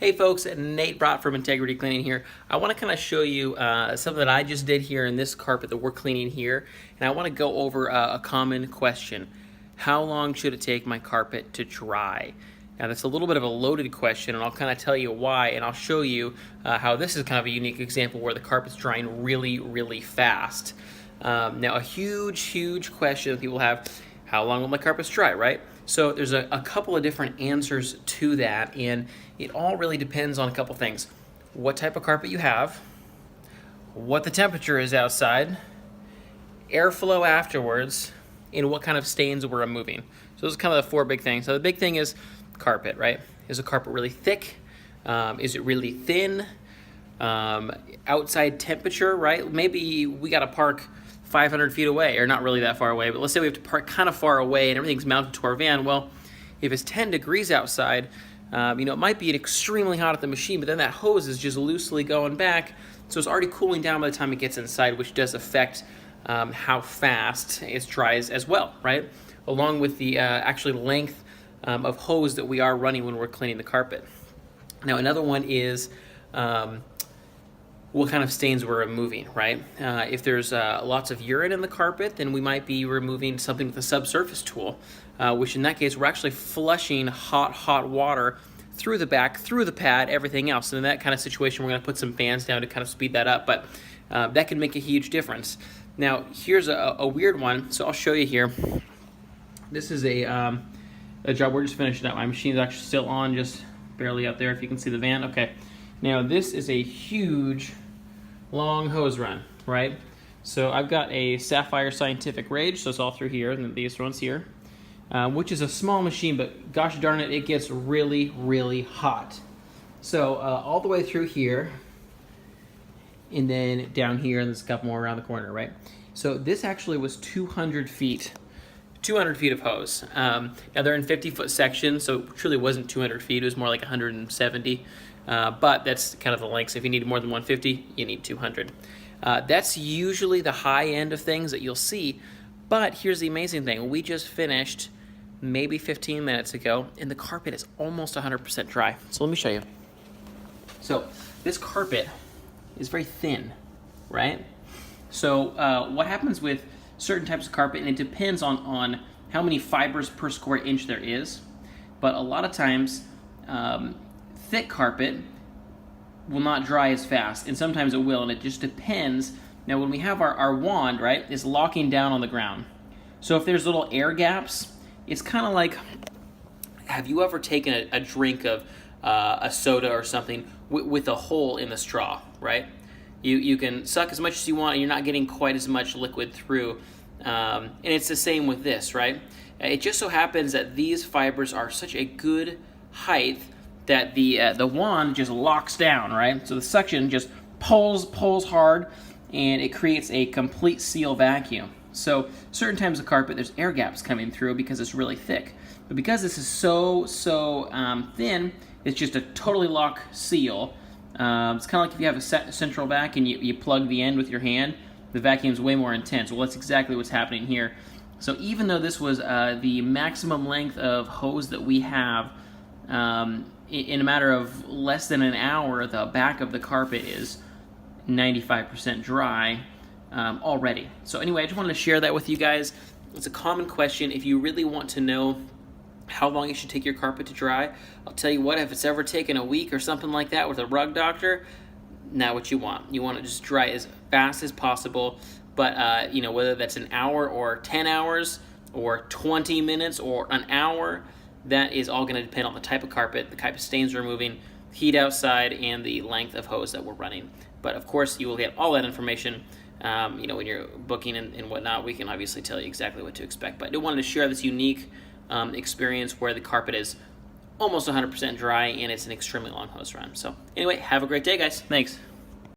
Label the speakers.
Speaker 1: Hey folks, Nate Brott from Integrity Cleaning here. I want to kind of show you something that I just did here in this carpet that we're cleaning here, and I want to go over a common question. How long should it take my carpet to dry? Now that's a little bit of a loaded question, and I'll kind of tell you why, and I'll show you how this is kind of a unique example where the carpet's drying really, really fast. Now a huge question that people have, how long will my carpets dry, right? So there's a couple of different answers to that, and it all really depends on a couple things. What type of carpet you have, what the temperature is outside, airflow afterwards, and what kind of stains we're removing. So those are kind of the four big things. So the big thing is carpet, right? Is the carpet really thick? Is it really thin? Outside temperature, right? Maybe we got to park 500 feet away, or not really that far away, but let's say we have to park kind of far away and everything's mounted to our van. Well, if it's 10 degrees outside, it might be extremely hot at the machine, but then that hose is just loosely going back, so it's already cooling down by the time it gets inside, which does affect how fast it dries as well, right? Along with the actually length of hose that we are running when we're cleaning the carpet. Now, another one is what kind of stains we're removing, right? If there's lots of urine in the carpet, then we might be removing something with a subsurface tool, which in that case, we're actually flushing hot water through the back, through the pad, everything else. And in that kind of situation, we're gonna put some fans down to kind of speed that up, but that can make a huge difference. Now, here's a weird one, so I'll show you here. This is a job we're just finishing up. My machine's actually still on, just barely up there, if you can see the van. Okay, now this is a huge, long hose run, right? So I've got a Sapphire Scientific Rage, so it's all through here, and these ones here, which is a small machine, but gosh darn it, it gets really, really hot. So all the way through here, and then down here, and there's a couple more around the corner, right? So this actually was 200 feet of hose. Now they're in 50-foot sections, so it truly wasn't 200 feet, it was more like 170. But that's kind of the length. So if you need more than 150, you need 200. That's usually the high end of things that you'll see. But here's the amazing thing. We just finished maybe 15 minutes ago, and the carpet is almost 100% dry. So let me show you. So this carpet is very thin, right? So what happens with certain types of carpet, and it depends on how many fibers per square inch there is, but a lot of times, thick carpet will not dry as fast, and sometimes it will, and it just depends. Now when we have our wand, right, it's locking down on the ground. So if there's little air gaps, it's kind of like, have you ever taken a drink of a soda or something with a hole in the straw, right? You can suck as much as you want, and you're not getting quite as much liquid through. And it's the same with this, right? It just so happens that these fibers are such a good height that the wand just locks down, right? So the suction just pulls hard, and it creates a complete seal vacuum. So certain times of carpet, there's air gaps coming through because it's really thick. But because this is so thin, it's just a totally lock seal. It's kind of like if you have a central vac and you plug the end with your hand, the vacuum's way more intense. Well, that's exactly what's happening here. So even though this was the maximum length of hose that we have, in a matter of less than an hour, the back of the carpet is 95% dry already. So anyway, I just wanted to share that with you guys. It's a common question. If you really want to know how long you should take your carpet to dry, I'll tell you what, if it's ever taken a week or something like that with a rug doctor, not what you want. You want to just dry as fast as possible, but whether that's an hour or 10 hours or 20 minutes or an hour, that is all going to depend on the type of carpet, the type of stains we're removing, heat outside, and the length of hose that we're running. But of course, you will get all that information when you're booking and whatnot. We can obviously tell you exactly what to expect. But I wanted to share this unique experience where the carpet is almost 100% dry and it's an extremely long hose run. So anyway, have a great day, guys. Thanks.